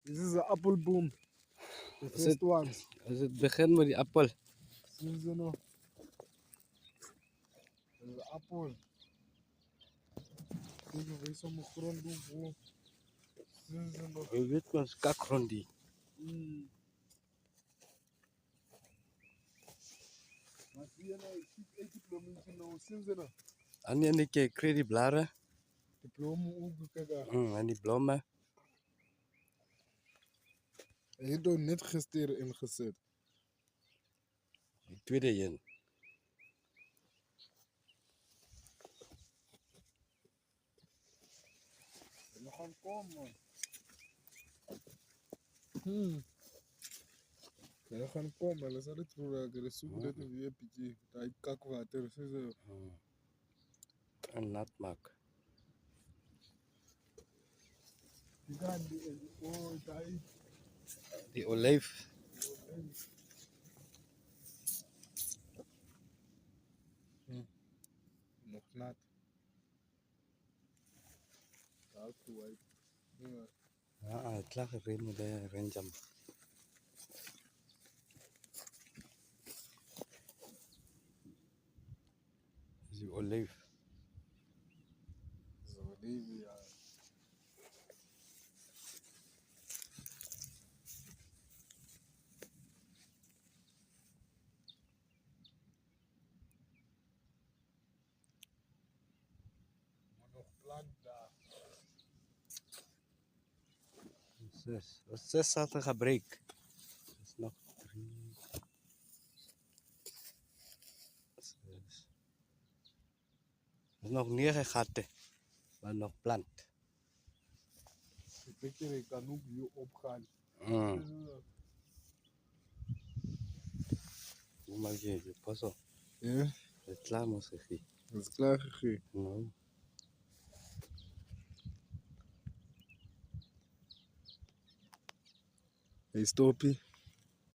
This is the apple boom. The Is first ones. As het begin met die appel. Zien ze nog? The apple. Kijk nog eens om de grond doen voor. Zien ze nog? Je weet maar, kakgrond die. Maar zie je nou, ik zie één diplometje nou. Zien ze nog? En ik kreeg die blaren. Diploma ook, kijk daar. En die bloemen. Hij heeft er net gisteren ingezet. Die tweede een. We gaan komen, man. We gaan komen, we zullen terug. Er is zoek dat we weer pitje. Dat kakwater, zie je. En nat maken. Die gaan die, oh, daar. Die olijf. Nog nat. Dat is toe, Ja, het lag erin met de renjam. Die olijf. Zo, leven, ja. Maar nog plant daar. Zes. Dat is 6 had gebreek. Dat is nog 3. 6. Er is nog 9 gaten. Maar nog plant. Ik weet je, ik kan ook hier opgaan. Hoe maak je het? Pas op. Ja, Het is klaar moest gegeven. dat is klaar gegeven. Nou. Hey, Stoppie.